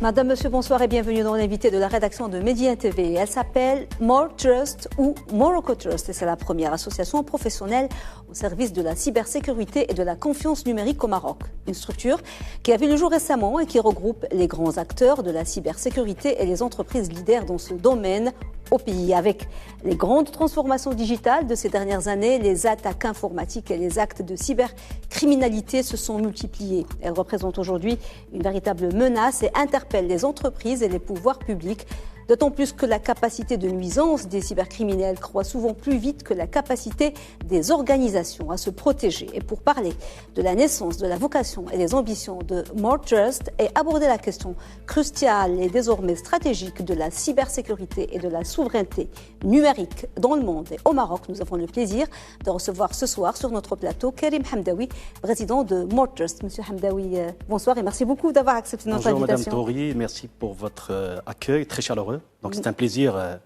Madame, monsieur, bonsoir et bienvenue dans l'invité de la rédaction de Média TV. Elle s'appelle More Trust ou Morocco Trust et c'est la première association professionnelle au service de la cybersécurité et de la confiance numérique au Maroc. Une structure qui a vu le jour récemment et qui regroupe les grands acteurs de la cybersécurité et les entreprises leaders dans ce domaine au pays. Avec les grandes transformations digitales de ces dernières années, les attaques informatiques et les actes de cybercriminalité se sont multipliés. Elles représentent aujourd'hui une véritable menace et interpellent les entreprises et les pouvoirs publics, d'autant plus que la capacité de nuisance des cybercriminels croît souvent plus vite que la capacité des organisations à se protéger. Et pour parler de la naissance, de la vocation et des ambitions de More Trust et aborder la question cruciale et désormais stratégique de la cybersécurité et de la souveraineté numérique dans le monde et au Maroc, nous avons le plaisir de recevoir ce soir sur notre plateau Karim Hamdaoui, président de More Trust. Monsieur Hamdaoui, bonsoir et merci beaucoup d'avoir accepté notre invitation. Bonjour Madame Touri, merci pour votre accueil très chaleureux. Donc c'est un plaisir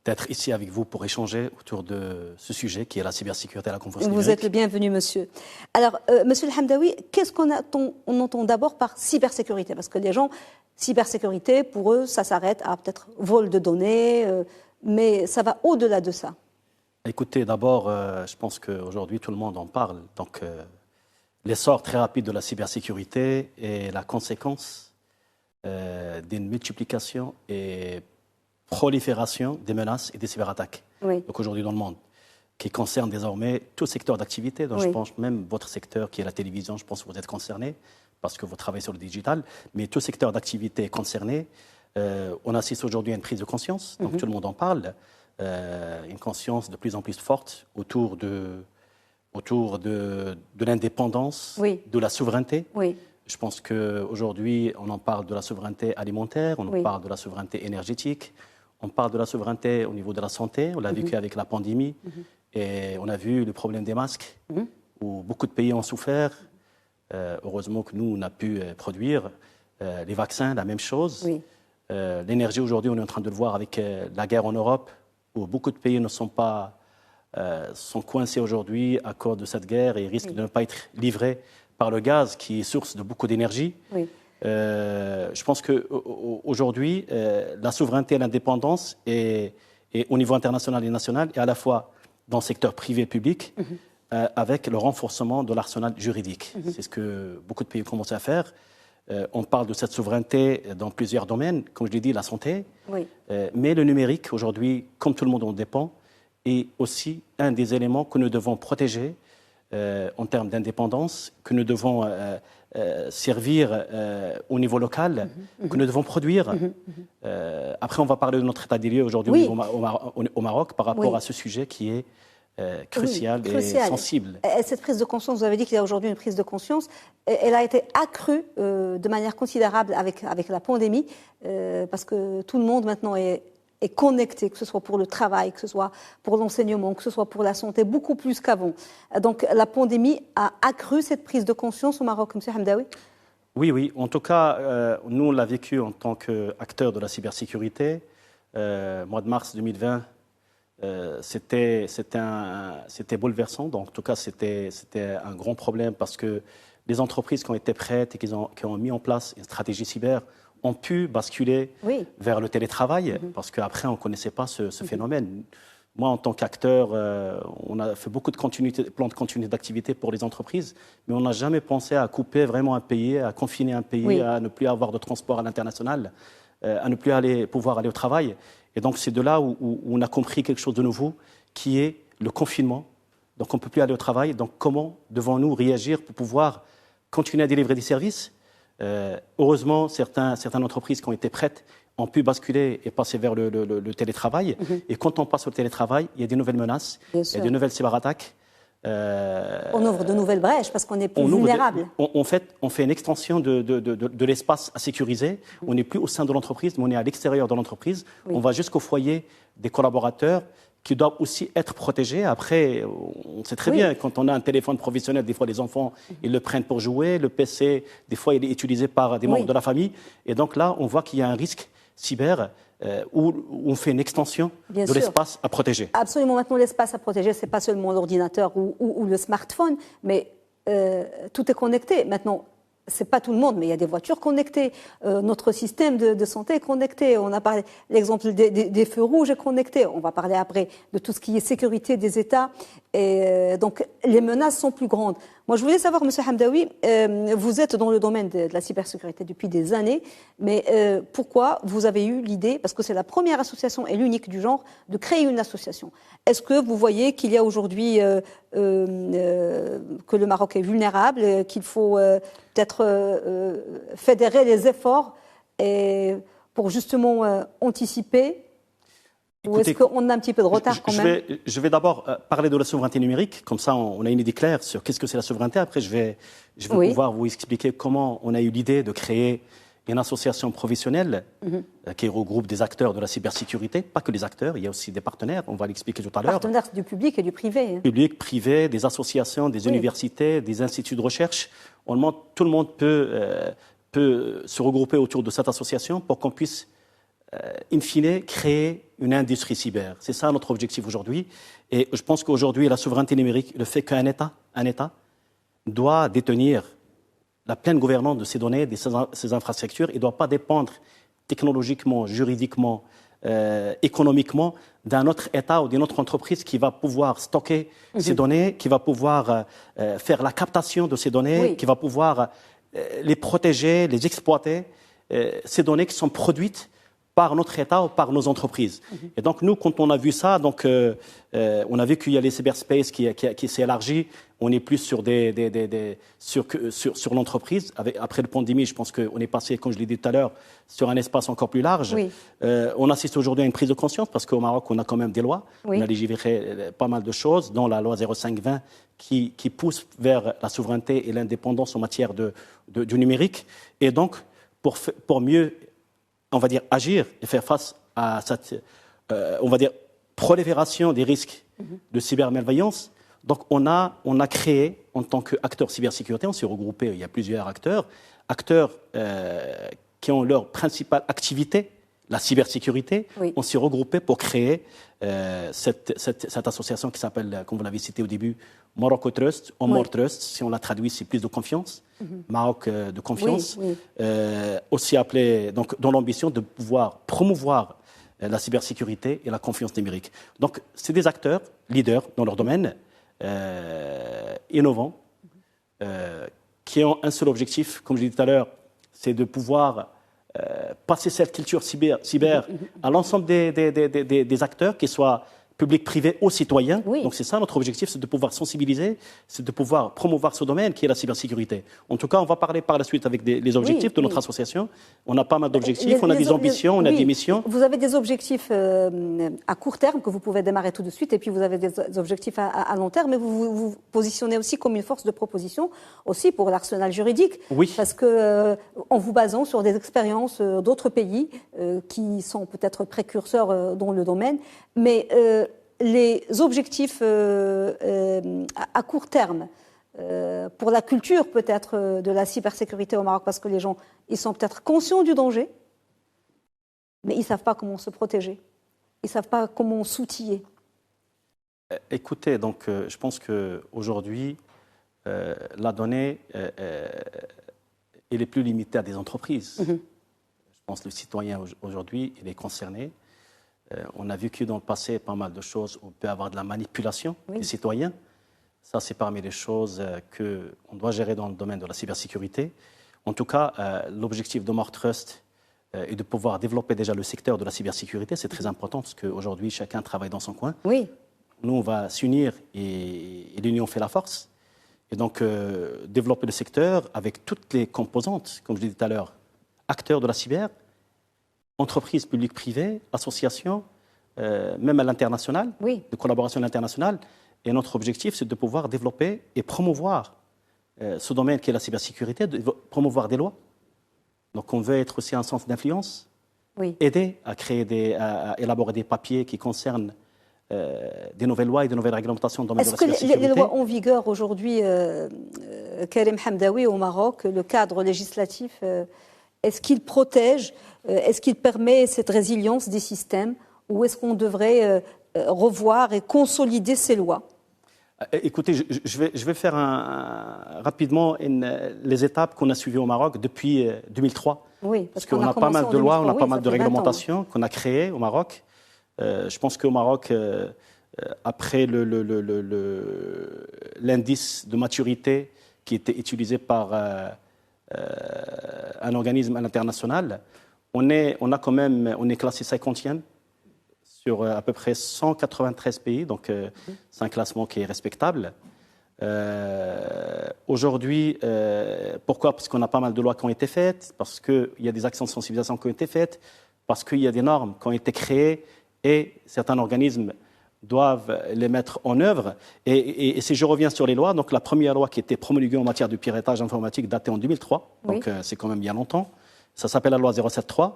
d'être ici avec vous pour échanger autour de ce sujet qui est la cybersécurité et la confiance numérique. Vous êtes le bienvenu, monsieur. Alors, monsieur Hamdaoui, qu'est-ce qu'on entend d'abord par cybersécurité? Parce que les gens, cybersécurité, pour eux, ça s'arrête à peut-être vol de données, mais ça va au-delà de ça. Écoutez, d'abord, je pense qu'aujourd'hui, tout le monde en parle. Donc, l'essor très rapide de la cybersécurité est la conséquence d'une multiplication et prolifération des menaces et des cyberattaques. Oui. Donc aujourd'hui dans le monde, qui concerne désormais tout secteur d'activité. Donc oui. Je pense même votre secteur qui est la télévision, je pense que vous êtes concerné parce que vous travaillez sur le digital, mais tout secteur d'activité est concerné. On assiste aujourd'hui à une prise de conscience, donc tout le monde en parle, une conscience de plus en plus forte autour de l'indépendance, oui. de la souveraineté. Oui. Je pense qu'aujourd'hui, on en parle de la souveraineté alimentaire, on en oui. parle de la souveraineté énergétique, on parle de la souveraineté au niveau de la santé. On l'a vécu avec la pandémie et on a vu le problème des masques où beaucoup de pays ont souffert. Heureusement que nous, on a pu produire les vaccins, la même chose. Oui. L'énergie, aujourd'hui, on est en train de le voir avec la guerre en Europe où beaucoup de pays ne sont pas sont coincés aujourd'hui à cause de cette guerre et risquent de ne pas être livrés par le gaz qui est source de beaucoup d'énergie. Oui. Je pense qu'aujourd'hui, la souveraineté et l'indépendance est au niveau international et national, et à la fois dans le secteur privé et public, avec le renforcement de l'arsenal juridique. C'est ce que beaucoup de pays ont commencé à faire. On parle de cette souveraineté dans plusieurs domaines, comme je l'ai dit, la santé, oui. Mais le numérique, aujourd'hui, comme tout le monde en dépend, est aussi un des éléments que nous devons protéger en termes d'indépendance, que nous devons servir au niveau local, que nous devons produire. Après, on va parler de notre état des lieux aujourd'hui oui. au Maroc par rapport oui. à ce sujet qui est crucial et sensible. Et cette prise de conscience, vous avez dit qu'il y a aujourd'hui une prise de conscience, elle a été accrue de manière considérable avec la pandémie, parce que tout le monde maintenant est connecté, que ce soit pour le travail, que ce soit pour l'enseignement, que ce soit pour la santé, beaucoup plus qu'avant. Donc la pandémie a accru cette prise de conscience au Maroc, M. Hamdaoui? Oui, oui. En tout cas, nous, on l'a vécu en tant qu'acteurs de la cybersécurité. Mois de mars 2020, c'était bouleversant. Donc, en tout cas, c'était un grand problème parce que les entreprises qui ont été prêtes et qui ont mis en place une stratégie cyber ont pu basculer oui. vers le télétravail, parce qu'après, on ne connaissait pas ce phénomène. Moi, en tant qu'acteur, on a fait beaucoup de plans de continuité d'activité pour les entreprises, mais on n'a jamais pensé à couper vraiment un pays, à confiner un pays, oui. à ne plus avoir de transport à l'international, à ne plus pouvoir aller au travail. Et donc, c'est de là où on a compris quelque chose de nouveau, qui est le confinement. Donc, on ne peut plus aller au travail. Donc, comment devons-nous réagir pour pouvoir continuer à délivrer des services? Heureusement, certaines entreprises qui ont été prêtes ont pu basculer et passer vers le télétravail. Et quand on passe au télétravail, il y a des nouvelles menaces, il y a des nouvelles cyberattaques. On ouvre de nouvelles brèches parce qu'on est plus vulnérable. On fait une extension de l'espace à sécuriser. On n'est plus au sein de l'entreprise, mais on est à l'extérieur de l'entreprise. Oui. On va jusqu'au foyer des collaborateurs qui doivent aussi être protégés. Après, on sait très oui. bien, quand on a un téléphone professionnel, des fois les enfants, ils le prennent pour jouer. Le PC, des fois, il est utilisé par des membres oui. de la famille. Et donc là, on voit qu'il y a un risque cyber où on fait une extension de l'espace à protéger. Absolument. Maintenant, l'espace à protéger, ce n'est pas seulement l'ordinateur ou le smartphone, mais tout est connecté. Maintenant, c'est pas tout le monde, mais il y a des voitures connectées. Notre système de santé est connecté. On a parlé, l'exemple des feux rouges est connecté. On va parler après de tout ce qui est sécurité des États. Et donc, les menaces sont plus grandes. Moi, je voulais savoir, M. Hamdaoui, vous êtes dans le domaine de la cybersécurité depuis des années, mais pourquoi vous avez eu l'idée, parce que c'est la première association et l'unique du genre, de créer une association? Est-ce que vous voyez qu'il y a aujourd'hui que le Maroc est vulnérable, qu'il faut peut-être fédérer les efforts pour justement anticiper? Ou est-ce qu'on a un petit peu de retard quand même? Je vais d'abord parler de la souveraineté numérique, comme ça on a une idée claire sur qu'est-ce que c'est la souveraineté. Après, je vais pouvoir vous expliquer comment on a eu l'idée de créer une association professionnelle qui regroupe des acteurs de la cybersécurité, pas que les acteurs, il y a aussi des partenaires, on va l'expliquer tout à l'heure. Partenaires du public et du privé. Public, privé, des associations, des universités, des instituts de recherche. Tout le monde peut se regrouper autour de cette association pour qu'on puisse in fine, créer une industrie cyber. C'est ça notre objectif aujourd'hui. Et je pense qu'aujourd'hui, la souveraineté numérique, le fait qu'un État doit détenir la pleine gouvernance de ces données, de ces infrastructures, il ne doit pas dépendre technologiquement, juridiquement, économiquement d'un autre État ou d'une autre entreprise qui va pouvoir stocker ces données, qui va pouvoir faire la captation de ces données, qui va pouvoir les protéger, les exploiter, ces données qui sont produites par notre État ou par nos entreprises. Et donc, nous, quand on a vu ça, donc, on a vu qu'il y a les cyberspace qui s'est élargi. On est plus sur sur l'entreprise. Après la pandémie, je pense qu'on est passé, comme je l'ai dit tout à l'heure, sur un espace encore plus large. On assiste aujourd'hui à une prise de conscience parce qu'au Maroc, on a quand même des lois. On a légiféré pas mal de choses, dont la loi 05-20 qui pousse vers la souveraineté et l'indépendance en matière du numérique. Et donc, pour mieux, on va dire, agir et faire face à cette, on va dire, prolifération des risques de cybermalveillance. Donc, on a créé, en tant qu'acteur cybersécurité, on s'est regroupé, il y a plusieurs acteurs qui ont leur principale activité, la cybersécurité. On s'est regroupé pour créer cette association qui s'appelle, comme vous l'avez cité au début, Morocco Trust, ou More Trust, si on la traduit, c'est plus de confiance. Maroc de confiance, aussi appelé donc, dans l'ambition de pouvoir promouvoir la cybersécurité et la confiance numérique. Donc, c'est des acteurs leaders dans leur domaine, innovants, qui ont un seul objectif, comme je l'ai dit tout à l'heure, c'est de pouvoir passer cette culture cyber à l'ensemble des acteurs, qu'ils soient public, privé aux citoyens. Donc c'est ça notre objectif, c'est de pouvoir sensibiliser, c'est de pouvoir promouvoir ce domaine qui est la cybersécurité. En tout cas, on va parler par la suite avec les objectifs de notre association. On a pas mal d'objectifs, on a des ambitions, on a des missions. Vous avez des objectifs à court terme que vous pouvez démarrer tout de suite, et puis vous avez des objectifs à long terme, mais vous vous positionnez aussi comme une force de proposition aussi pour l'arsenal juridique. Parce que en vous basant sur des expériences d'autres pays qui sont peut-être précurseurs dans le domaine, mais les objectifs à court terme pour la culture peut-être de la cybersécurité au Maroc, parce que les gens ils sont peut-être conscients du danger, mais ils ne savent pas comment se protéger, ils ne savent pas comment s'outiller. Écoutez, donc je pense qu'aujourd'hui, la donnée elle est plus limitée à des entreprises. Je pense que le citoyen aujourd'hui, il est concerné. On a vécu dans le passé pas mal de choses où on peut avoir de la manipulation des citoyens. Ça, c'est parmi les choses qu'on doit gérer dans le domaine de la cybersécurité. En tout cas, l'objectif de More Trust est de pouvoir développer déjà le secteur de la cybersécurité. C'est très important parce qu'aujourd'hui, chacun travaille dans son coin. Nous, on va s'unir et l'union fait la force. Et donc, développer le secteur avec toutes les composantes, comme je l'ai dit tout à l'heure, acteurs de la cyber, entreprises publiques privées, associations, même à l'international, de collaboration internationale. Et notre objectif, c'est de pouvoir développer et promouvoir ce domaine qui est la cybersécurité, de promouvoir des lois. Donc on veut être aussi un centre d'influence, aider à à élaborer des papiers qui concernent des nouvelles lois et des nouvelles réglementations dans le domaine de la cybersécurité. Est-ce que les lois en vigueur aujourd'hui, Karim Hamdaoui, au Maroc, le cadre législatif, est-ce qu'il protège, est-ce qu'il permet cette résilience des systèmes, ou est-ce qu'on devrait revoir et consolider ces lois? Écoutez, je vais faire rapidement les étapes qu'on a suivies au Maroc depuis 2003. Oui, parce qu'on a pas mal de lois, on a pas mal de réglementations qu'on a créées au Maroc. Je pense qu'au Maroc, après l'indice de maturité qui était utilisé par un organisme international, on est classé 50e sur à peu près 193 pays, donc c'est un classement qui est respectable. Aujourd'hui, pourquoi? Parce qu'on a pas mal de lois qui ont été faites, parce qu'il y a des actions de sensibilisation qui ont été faites, parce qu'il y a des normes qui ont été créées et certains organismes doivent les mettre en œuvre. Et si je reviens sur les lois, donc la première loi qui était promulguée en matière de piratage informatique datait en 2003, oui. Donc c'est quand même il y a longtemps. Ça s'appelle la loi 073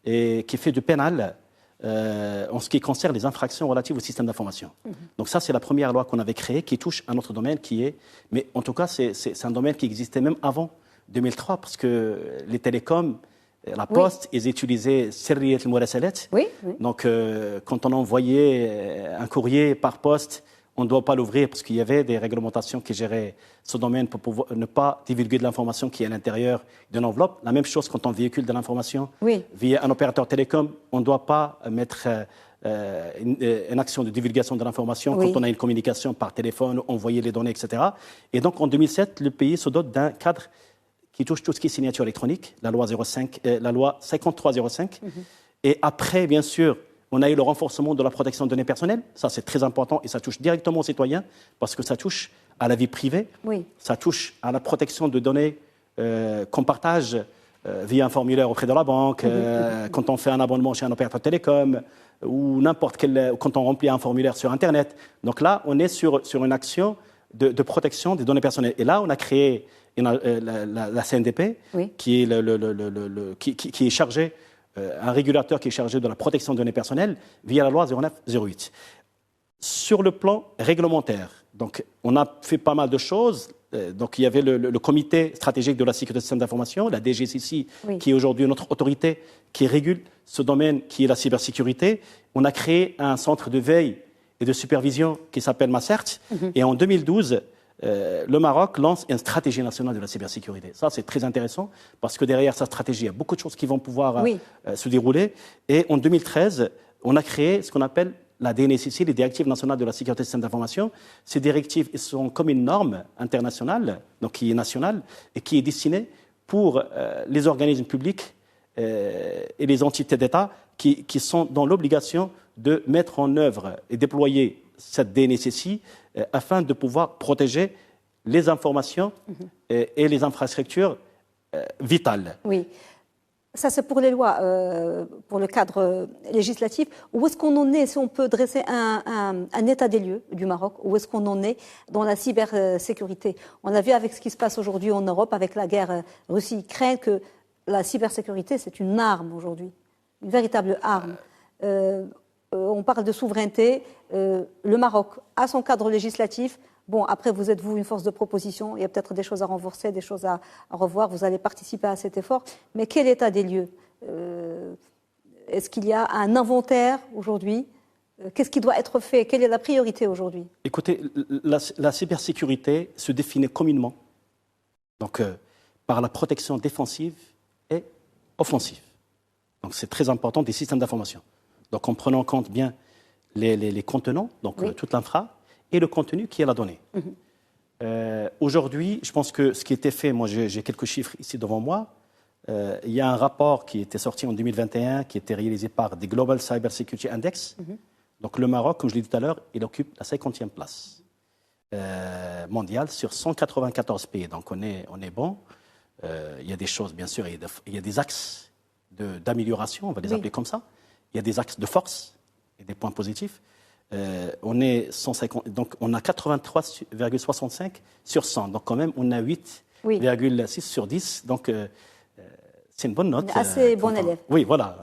et qui fait du pénal en ce qui concerne les infractions relatives au système d'information. Donc ça, c'est la première loi qu'on avait créée qui touche un autre domaine qui est... Mais en tout cas, c'est un domaine qui existait même avant 2003 parce que les télécoms, la Poste, ils utilisaient Sirriyat al-Murasalat. Oui. Donc, quand on envoyait un courrier par poste, on ne doit pas l'ouvrir parce qu'il y avait des réglementations qui géraient ce domaine pour pouvoir ne pas divulguer de l'information qui est à l'intérieur d'une enveloppe. La même chose quand on véhicule de l'information via un opérateur télécom, on ne doit pas mettre une action de divulgation de l'information quand on a une communication par téléphone, envoyer les données, etc. Et donc, en 2007, le pays se dote d'un cadre qui touche tout ce qui est signature électronique, la loi 5305. Et après, bien sûr, on a eu le renforcement de la protection des données personnelles. Ça, c'est très important et ça touche directement aux citoyens parce que ça touche à la vie privée. Ça touche à la protection de données qu'on partage via un formulaire auprès de la banque, quand on fait un abonnement chez un opérateur télécom ou n'importe quel... quand on remplit un formulaire sur Internet. Donc là, on est sur une action de protection des données personnelles. Et là, on a créé la CNDP, qui est chargée, un régulateur qui est chargé de la protection des données personnelles via la loi 09-08. Sur le plan réglementaire, donc, on a fait pas mal de choses. Donc, il y avait le comité stratégique de la sécurité des systèmes d'information, la DGCC, qui est aujourd'hui notre autorité qui régule ce domaine qui est la cybersécurité. On a créé un centre de veille et de supervision qui s'appelle MACERT. Et en 2012, le Maroc lance une stratégie nationale de la cybersécurité. Ça, c'est très intéressant parce que derrière sa stratégie, il y a beaucoup de choses qui vont pouvoir se dérouler. Et en 2013, on a créé ce qu'on appelle la DNSSI, les directives nationales de la sécurité des systèmes d'information. Ces directives sont comme une norme internationale, donc qui est nationale, et qui est destinée pour les organismes publics et les entités d'État qui sont dans l'obligation de mettre en œuvre et déployer cette DNSSI afin de pouvoir protéger les informations et les infrastructures vitales. Oui. Ça, c'est pour les lois, pour le cadre législatif. Où est-ce qu'on en est, si on peut dresser un état des lieux du Maroc, où est-ce qu'on en est dans la cybersécurité? On a vu avec ce qui se passe aujourd'hui en Europe, avec la guerre Russie-Ukraine, que la cybersécurité, c'est une arme aujourd'hui, une véritable arme. On parle de souveraineté. Le Maroc a son cadre législatif. Bon, après, vous êtes, vous, une force de proposition. Il y a peut-être des choses à renforcer, des choses à revoir. Vous allez participer à cet effort. Mais quel état des lieux? Est-ce qu'il y a un inventaire aujourd'hui? Qu'est-ce qui doit être fait? Quelle est la priorité aujourd'hui? Écoutez, la cybersécurité se définit communément donc, par la protection défensive et offensive. Donc, c'est très important des systèmes d'information. Donc, en prenant en compte bien les contenants, donc toute l'infra, et le contenu qui est la donnée. Aujourd'hui, je pense que ce qui était fait, moi j'ai quelques chiffres ici devant moi, il y a un rapport qui était sorti en 2021, qui était réalisé par des Global Cyber Security Index. Donc le Maroc, comme je l'ai dit tout à l'heure, il occupe la 50e place mondiale sur 194 pays. Donc on est bon. Il y a des choses, bien sûr, il y a des axes d'amélioration, on va les appeler comme ça. Il y a des axes de force et des points positifs. On est 150, donc on a 83,65 sur 100. Donc quand même, on a 8,6 sur 10. Donc c'est une bonne note. Assez bon élève. Oui, voilà.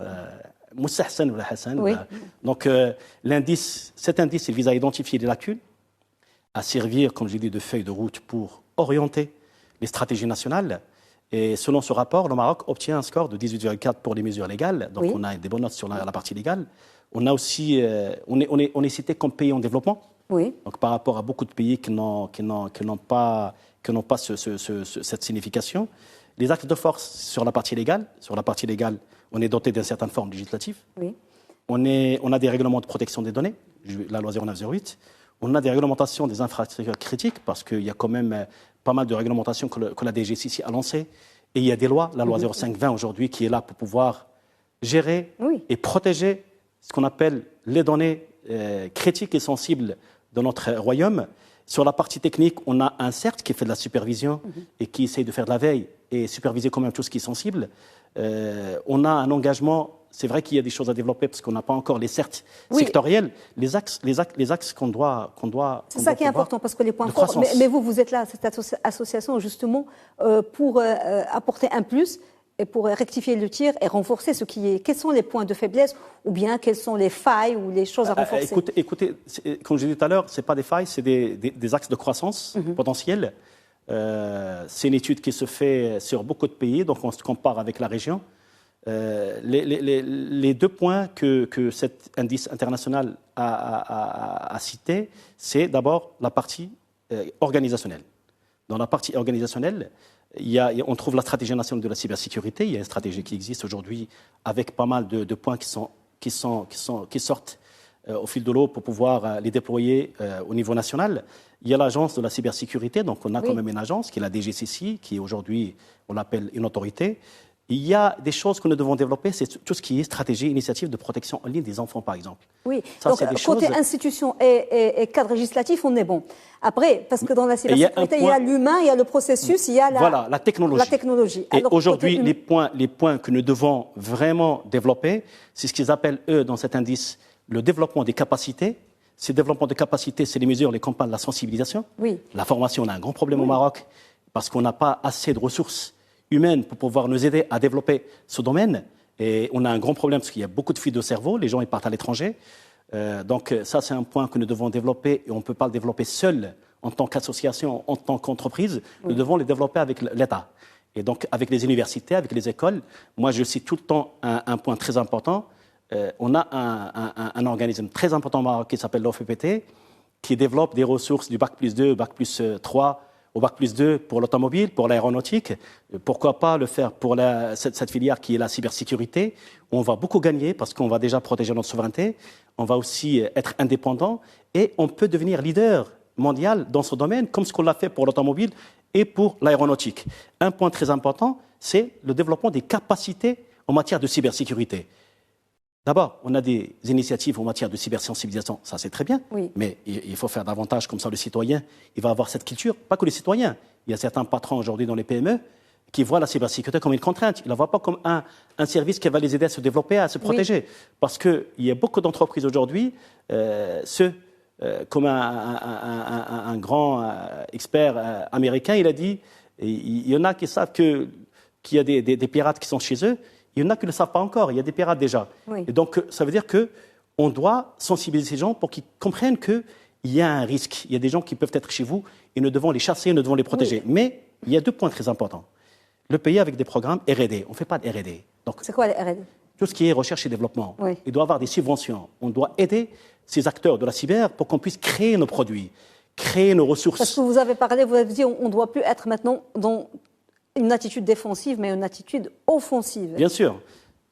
Moussa Hassan ou Hassan. Donc cet indice, il vise à identifier les lacunes, à servir, comme j'ai dit, de feuille de route pour orienter les stratégies nationales. Et selon ce rapport, le Maroc obtient un score de 18,4 pour les mesures légales. Donc on a des bonnes notes sur la partie légale. On a aussi, on est cité comme pays en développement. Oui. Donc, par rapport à beaucoup de pays qui n'ont pas cette signification. Les actes de force sur la partie légale, on est doté d'une certaine forme législative. Oui. On a des règlements de protection des données, la loi 0908. On a des réglementations des infrastructures critiques, parce qu'il y a quand même pas mal de réglementations que la DGCC a lancées. Et il y a des lois, la loi 0520 aujourd'hui, qui est là pour pouvoir gérer et protéger ce qu'on appelle les données critiques et sensibles de notre royaume. Sur la partie technique, on a un CERT qui fait de la supervision et qui essaye de faire de la veille et superviser quand même tout ce qui est sensible. On a un engagement, c'est vrai qu'il y a des choses à développer parce qu'on n'a pas encore les CERT sectoriels, les axes qu'on doit c'est ça qui est important, parce que les points forts, mais vous êtes là, cette association, justement, pour apporter un plus et pour rectifier le tir et renforcer ce qui est. Quels sont les points de faiblesse, ou bien quelles sont les failles ou les choses à renforcer? Écoutez, comme je disais tout à l'heure, ce n'est pas des failles, c'est des axes de croissance potentiels. C'est une étude qui se fait sur beaucoup de pays, donc on se compare avec la région. Les 2 points que cet indice international a cités, c'est d'abord la partie organisationnelle. Dans la partie organisationnelle, on trouve la stratégie nationale de la cybersécurité. Il y a une stratégie qui existe aujourd'hui avec pas mal de points qui sortent au fil de l'eau pour pouvoir les déployer au niveau national. Il y a l'agence de la cybersécurité, donc on a quand même une agence qui est la DGCC, qui aujourd'hui, on l'appelle une autorité. Il y a des choses que nous devons développer, c'est tout ce qui est stratégie, initiative de protection en ligne des enfants, par exemple. Oui, ça, donc côté institution et cadre législatif, on est bon. Après, parce que dans la cybersécurité, il y a l'humain, il y a le processus, il y a la technologie. Et aujourd'hui, les points que nous devons vraiment développer, c'est ce qu'ils appellent, eux, dans cet indice, le développement des capacités. Ces développements de capacités, c'est les mesures, les campagnes, la sensibilisation. Oui. La formation, on a un grand problème au Maroc, parce qu'on n'a pas assez de ressources humaines pour pouvoir nous aider à développer ce domaine. Et on a un grand problème parce qu'il y a beaucoup de fuites de cerveau, les gens ils partent à l'étranger. Donc ça, c'est un point que nous devons développer et on ne peut pas le développer seul en tant qu'association, en tant qu'entreprise. Nous devons le développer avec l'État. Et donc avec les universités, avec les écoles. Moi, je cite tout le temps un point très important. On a un organisme très important au Maroc qui s'appelle l'OFPT, qui développe des ressources du Bac+2, Bac+3, au Bac+2 pour l'automobile, pour l'aéronautique. Pourquoi pas le faire pour cette filière qui est la cybersécurité? On va beaucoup gagner parce qu'on va déjà protéger notre souveraineté, on va aussi être indépendant et on peut devenir leader mondial dans ce domaine, comme ce qu'on l'a fait pour l'automobile et pour l'aéronautique. Un point très important, c'est le développement des capacités en matière de cybersécurité. D'abord, on a des initiatives en matière de cybersensibilisation, ça c'est très bien, mais il faut faire davantage, comme ça le citoyen, il va avoir cette culture, pas que les citoyens. Il y a certains patrons aujourd'hui dans les PME qui voient la cybersécurité comme une contrainte, ils ne la voient pas comme un service qui va les aider à se développer, à se protéger. Parce qu'il y a beaucoup d'entreprises aujourd'hui, comme un grand expert américain, il a dit, il y en a qui savent qu'il y a des pirates qui sont chez eux. Il y en a qui ne le savent pas encore, il y a des pirates déjà. Et donc, ça veut dire qu'on doit sensibiliser ces gens pour qu'ils comprennent qu'il y a un risque. Il y a des gens qui peuvent être chez vous et nous devons les chasser, nous devons les protéger. Mais il y a 2 points très importants. Le pays avec des programmes R&D. On ne fait pas de R&D. C'est quoi les R&D? Tout ce qui est recherche et développement. Il doit y avoir des subventions. On doit aider ces acteurs de la cyber pour qu'on puisse créer nos produits, créer nos ressources. Parce que vous avez parlé, vous avez dit on ne doit plus être maintenant dans une attitude défensive, mais une attitude offensive. Bien sûr.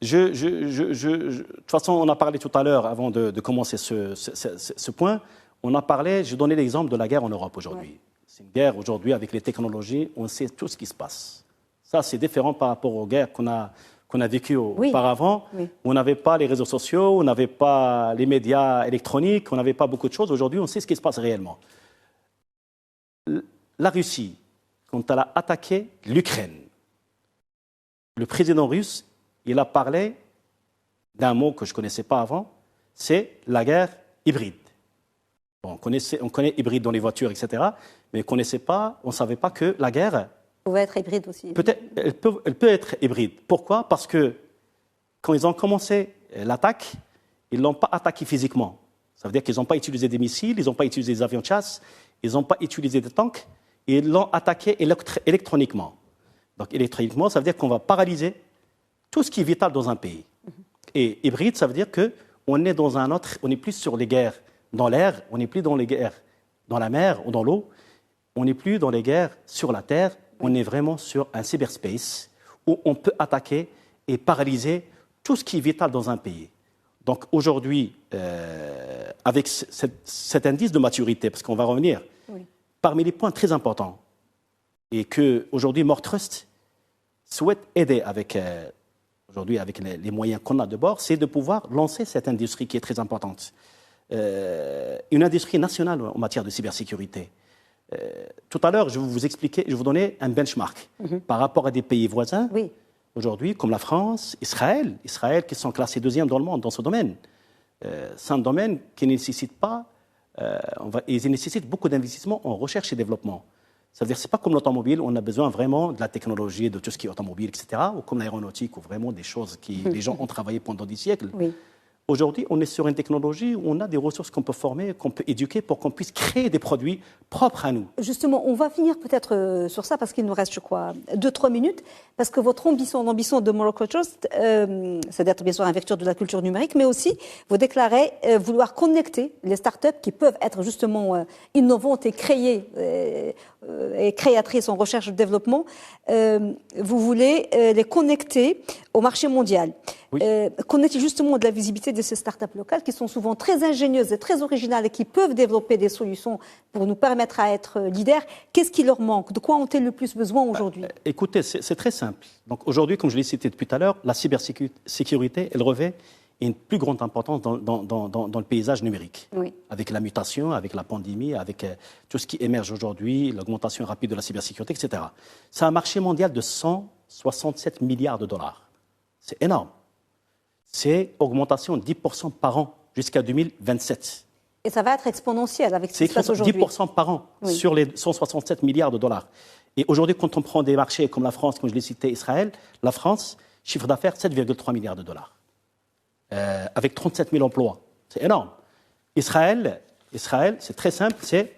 De toute façon, on a parlé tout à l'heure, avant de commencer ce point, on a parlé, je donnais l'exemple de la guerre en Europe aujourd'hui. C'est une guerre aujourd'hui avec les technologies, on sait tout ce qui se passe. Ça, c'est différent par rapport aux guerres qu'on a vécues auparavant. On n'avait pas les réseaux sociaux, on n'avait pas les médias électroniques, on n'avait pas beaucoup de choses. Aujourd'hui, on sait ce qui se passe réellement. La Russie, quand elle a attaqué l'Ukraine, le président russe, il a parlé d'un mot que je ne connaissais pas avant, c'est la guerre hybride. Bon, on connaît hybride dans les voitures, etc., mais on ne savait pas que la guerre pouvait être hybride aussi. Elle peut être hybride. Pourquoi? Parce que quand ils ont commencé l'attaque, ils ne l'ont pas attaqué physiquement. Ça veut dire qu'ils n'ont pas utilisé des missiles, ils n'ont pas utilisé des avions de chasse, ils n'ont pas utilisé des tanks, et ils l'ont attaqué électroniquement. Donc électroniquement, ça veut dire qu'on va paralyser tout ce qui est vital dans un pays. Et hybride, ça veut dire qu'on est dans on est plus sur les guerres dans l'air, on n'est plus dans les guerres dans la mer ou dans l'eau, on n'est plus dans les guerres sur la terre, on est vraiment sur un cyberspace où on peut attaquer et paralyser tout ce qui est vital dans un pays. Donc aujourd'hui, avec cet indice de maturité, parce qu'on va revenir, parmi les points très importants, et qu'aujourd'hui More Trust souhaite aider aujourd'hui avec les moyens qu'on a de bord, c'est de pouvoir lancer cette industrie qui est très importante. Une industrie nationale en matière de cybersécurité. Tout à l'heure, je vais vous donner un benchmark par rapport à des pays voisins, aujourd'hui, comme la France, Israël, qui sont classés deuxième dans le monde dans ce domaine. C'est un domaine qui ne nécessite pas, il nécessite beaucoup d'investissement en recherche et développement. Ça veut dire que ce n'est pas comme l'automobile, on a besoin vraiment de la technologie, de tout ce qui est automobile, etc., ou comme l'aéronautique, ou vraiment des choses que les gens ont travaillé pendant des siècles. Aujourd'hui, on est sur une technologie où on a des ressources qu'on peut former, qu'on peut éduquer pour qu'on puisse créer des produits propres à nous. Justement, on va finir peut-être sur ça parce qu'il nous reste, je crois, 2-3 minutes. Parce que votre l'ambition de Morocco Trust, c'est d'être bien sûr un vecteur de la culture numérique, mais aussi vous déclarez vouloir connecter les startups qui peuvent être justement innovantes et créatrices en recherche et développement. Vous voulez les connecter au marché mondial. Connaître justement de la visibilité de ces startups locales qui sont souvent très ingénieuses et très originales et qui peuvent développer des solutions pour nous permettre à être leaders. Qu'est-ce qui leur manque? De quoi ont-elles le plus besoin aujourd'hui? Écoutez, c'est très simple. Donc aujourd'hui, comme je l'ai cité depuis tout à l'heure, la cybersécurité, elle revêt une plus grande importance dans le paysage numérique. Avec la mutation, avec la pandémie, avec tout ce qui émerge aujourd'hui, l'augmentation rapide de la cybersécurité, etc. C'est un marché mondial de 167 milliards de dollars. C'est énorme. C'est augmentation de 10% par an jusqu'à 2027. Et ça va être exponentiel avec ce qui se passe aujourd'hui. 10% par an sur les 167 milliards de dollars. Et aujourd'hui, quand on prend des marchés comme la France, comme je l'ai cité, Israël, la France, chiffre d'affaires 7,3 milliards de dollars. Avec 37 000 emplois. C'est énorme. Israël, c'est très simple, c'est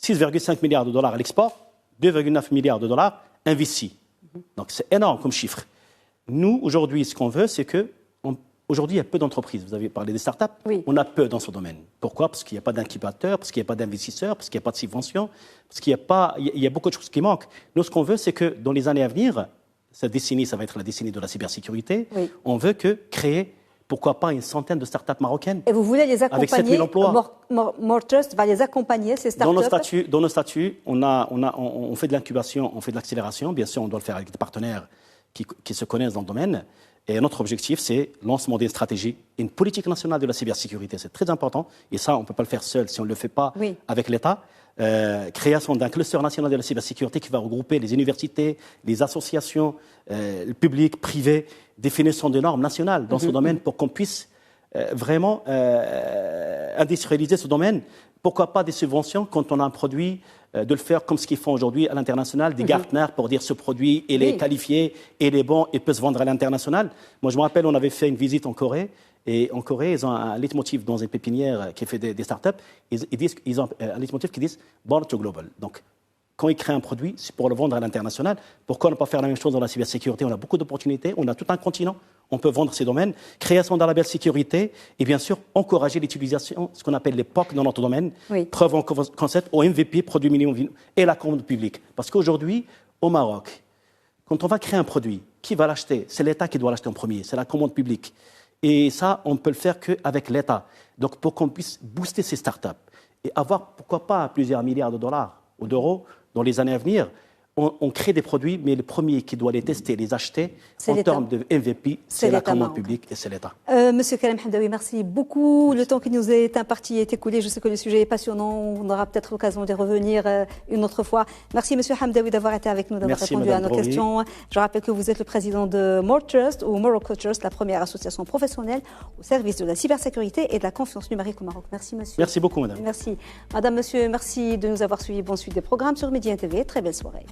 6,5 milliards de dollars à l'export, 2,9 milliards de dollars investis. Donc c'est énorme comme chiffre. Nous, aujourd'hui, ce qu'on veut, c'est que aujourd'hui, il y a peu d'entreprises. Vous avez parlé des startups. On a peu dans ce domaine. Pourquoi? Parce qu'il n'y a pas d'incubateurs, parce qu'il n'y a pas d'investisseurs, parce qu'il n'y a pas de subventions, parce qu'il y a beaucoup de choses qui manquent. Nous, ce qu'on veut, c'est que dans les années à venir, cette décennie, ça va être la décennie de la cybersécurité, on veut créer, pourquoi pas, une centaine de startups marocaines. Et vous voulez les accompagner? Avec 7 000 emplois. More Trust va les accompagner, ces startups? Dans nos statuts, on fait de l'incubation, on fait de l'accélération. Bien sûr, on doit le faire avec des partenaires qui se connaissent dans le domaine. Et notre objectif, c'est le lancement d'une stratégie, une politique nationale de la cybersécurité. C'est très important. Et ça, on ne peut pas le faire seul si on ne le fait pas avec l'État. Création d'un cluster national de la cybersécurité qui va regrouper les universités, les associations publiques, privées, définition de normes nationales dans ce domaine pour qu'on puisse vraiment industrialiser ce domaine. Pourquoi pas des subventions quand on a un produit, de le faire comme ce qu'ils font aujourd'hui à l'international, des Gartner pour dire ce produit, il est qualifié, il est bon, il peut se vendre à l'international. Moi, je me rappelle, on avait fait une visite en Corée, et en Corée, ils ont un leitmotiv dans une pépinière qui fait des startups, ils ont un leitmotiv qui dit « Born to Global ». Donc, quand ils créent un produit, c'est pour le vendre à l'international. Pourquoi ne pas faire la même chose dans la cybersécurité? On a beaucoup d'opportunités, on a tout un continent, on peut vendre ces domaines. Création d'un label sécurité et bien sûr encourager l'utilisation, ce qu'on appelle les POC dans notre domaine, preuve en concept, au MVP, produit minimum, et la commande publique. Parce qu'aujourd'hui, au Maroc, quand on va créer un produit, qui va l'acheter? C'est l'État qui doit l'acheter en premier, c'est la commande publique. Et ça, on ne peut le faire qu'avec l'État. Donc pour qu'on puisse booster ces startups et avoir, pourquoi pas, plusieurs milliards de dollars ou d'euros dans les années à venir, on crée des produits, mais le premier qui doit les tester, les acheter, en termes de MVP, c'est la commande publique et c'est l'État. Monsieur Kalem Hamdaoui, merci beaucoup. Le temps qui nous est imparti est écoulé. Je sais que le sujet est passionnant. On aura peut-être l'occasion d'y revenir une autre fois. Merci, Monsieur Hamdaoui, d'avoir été avec nous, d'avoir répondu à nos questions. Je rappelle que vous êtes le président de More Trust, ou Morocco Trust, la première association professionnelle au service de la cybersécurité et de la confiance numérique au Maroc. Merci, monsieur. Merci beaucoup, madame. Merci. Madame, monsieur, merci de nous avoir suivis. Bonne suite des programmes sur Média TV. Très belle soirée.